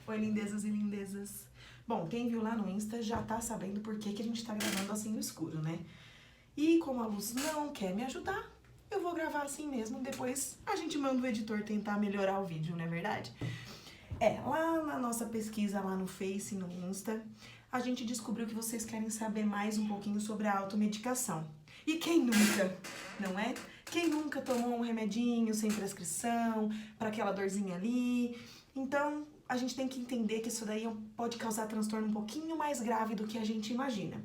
Oi, lindezas e lindezas. Bom, quem viu lá no Insta já tá sabendo por que a gente tá gravando assim no escuro, né? E como a luz não quer me ajudar, eu vou gravar assim mesmo, depois a gente manda o editor tentar melhorar o vídeo, não é verdade? Lá na nossa pesquisa lá no Face e no Insta, a gente descobriu que vocês querem saber mais um pouquinho sobre a automedicação. E quem nunca, não é? Quem nunca tomou um remedinho sem prescrição, para aquela dorzinha ali? Então, a gente tem que entender que isso daí pode causar transtorno um pouquinho mais grave do que a gente imagina.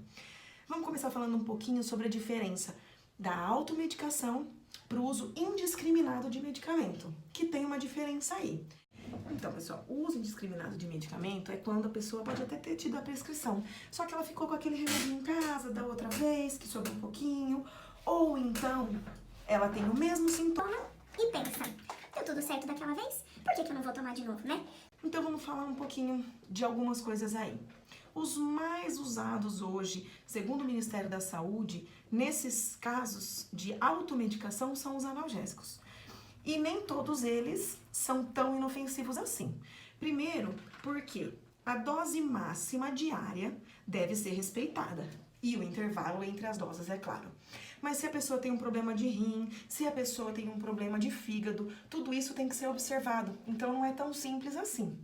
Vamos começar falando um pouquinho sobre a diferença da automedicação para o uso indiscriminado de medicamento, que tem uma diferença aí. Então, pessoal, o uso indiscriminado de medicamento é quando a pessoa pode até ter tido a prescrição, só que ela ficou com aquele remédio em casa da outra vez, que sobrou um pouquinho, ou então ela tem o mesmo sintoma e pensa, deu tudo certo daquela vez, por que eu não vou tomar de novo, né? Então vamos falar um pouquinho de algumas coisas aí. Os mais usados hoje, segundo o Ministério da Saúde, nesses casos de automedicação são os analgésicos. E nem todos eles são tão inofensivos assim. Primeiro, porque a dose máxima diária deve ser respeitada. E o intervalo entre as doses, é claro. Mas se a pessoa tem um problema de rim, se a pessoa tem um problema de fígado, tudo isso tem que ser observado. Então não é tão simples assim.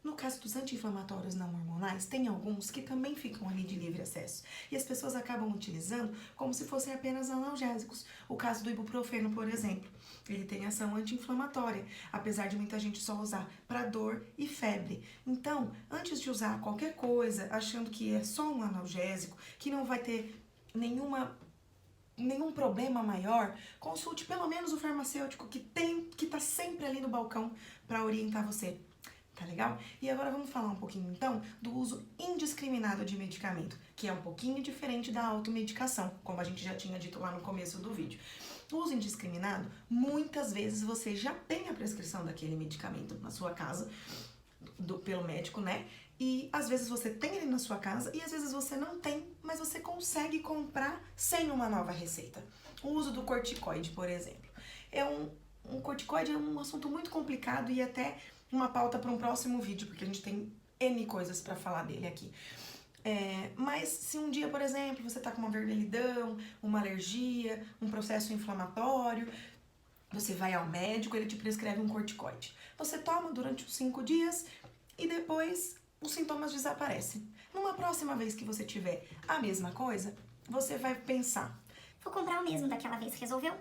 No caso dos anti-inflamatórios não hormonais, tem alguns que também ficam ali de livre acesso. E as pessoas acabam utilizando como se fossem apenas analgésicos. O caso do ibuprofeno, por exemplo. Ele tem ação anti-inflamatória, apesar de muita gente só usar para dor e febre. Então, antes de usar qualquer coisa, achando que é só um analgésico, que não vai ter nenhum problema maior, consulte pelo menos o farmacêutico que tá sempre ali no balcão para orientar você. Tá legal? E agora vamos falar um pouquinho, então, do uso indiscriminado de medicamento, que é um pouquinho diferente da automedicação, como a gente já tinha dito lá no começo do vídeo. O uso indiscriminado, muitas vezes você já tem a prescrição daquele medicamento na sua casa, pelo médico, né? E às vezes você tem ele na sua casa e às vezes você não tem, mas você consegue comprar sem uma nova receita. O uso do corticoide, por exemplo. Um corticoide é um assunto muito complicado e até uma pauta para um próximo vídeo, porque a gente tem N coisas para falar dele aqui. Mas se um dia, por exemplo, você tá com uma vermelhidão, uma alergia, um processo inflamatório, você vai ao médico, ele te prescreve um corticoide. Você toma durante os 5 dias e depois os sintomas desaparecem. Numa próxima vez que você tiver a mesma coisa, você vai pensar: vou comprar o mesmo daquela vez, resolveu?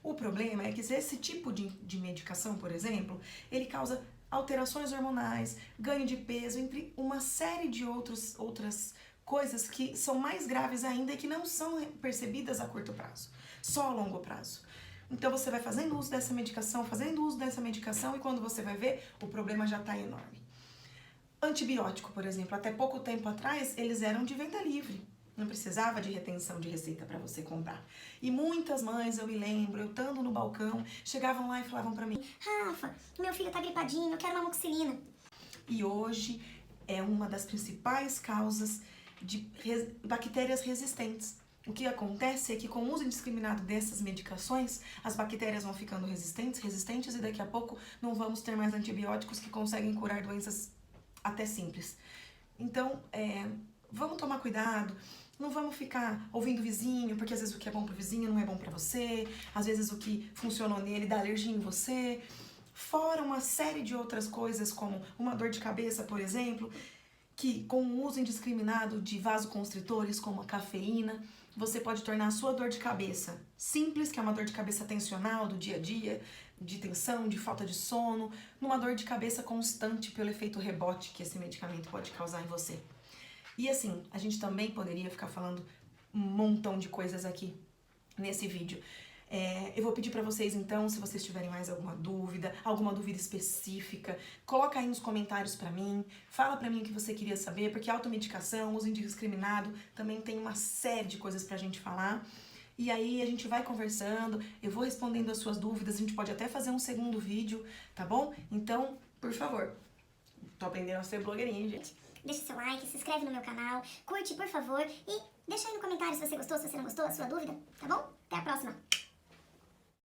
O problema é que esse tipo de medicação, por exemplo, ele causa alterações hormonais, ganho de peso, entre uma série de outras coisas que são mais graves ainda e que não são percebidas a curto prazo, só a longo prazo. Então você vai fazendo uso dessa medicação, e quando você vai ver, o problema já está enorme. Antibiótico, por exemplo, até pouco tempo atrás, eles eram de venda livre. Não precisava de retenção de receita para você comprar. E muitas mães, eu me lembro, eu estando no balcão, chegavam lá e falavam para mim: Rafa, meu filho tá gripadinho, eu quero uma amoxicilina. E hoje é uma das principais causas de bactérias resistentes. O que acontece é que com o uso indiscriminado dessas medicações, as bactérias vão ficando resistentes e daqui a pouco não vamos ter mais antibióticos que conseguem curar doenças até simples. Então, vamos tomar cuidado. Não vamos ficar ouvindo o vizinho, porque às vezes o que é bom pro vizinho não é bom pra você, às vezes o que funcionou nele dá alergia em você. Fora uma série de outras coisas, como uma dor de cabeça, por exemplo, que com o uso indiscriminado de vasoconstritores, como a cafeína, você pode tornar a sua dor de cabeça simples, que é uma dor de cabeça tensional do dia a dia, de tensão, de falta de sono, numa dor de cabeça constante pelo efeito rebote que esse medicamento pode causar em você. E assim, a gente também poderia ficar falando um montão de coisas aqui nesse vídeo. Eu vou pedir pra vocês então, se vocês tiverem mais alguma dúvida específica, coloca aí nos comentários pra mim, fala pra mim o que você queria saber, porque automedicação, uso indiscriminado, também tem uma série de coisas pra gente falar. E aí a gente vai conversando, eu vou respondendo as suas dúvidas, a gente pode até fazer um segundo vídeo, tá bom? Então, por favor, tô aprendendo a ser blogueirinha, gente. Deixa seu like, se inscreve no meu canal, curte por favor e deixa aí no comentário se você gostou, se você não gostou, a sua dúvida, tá bom? Até a próxima!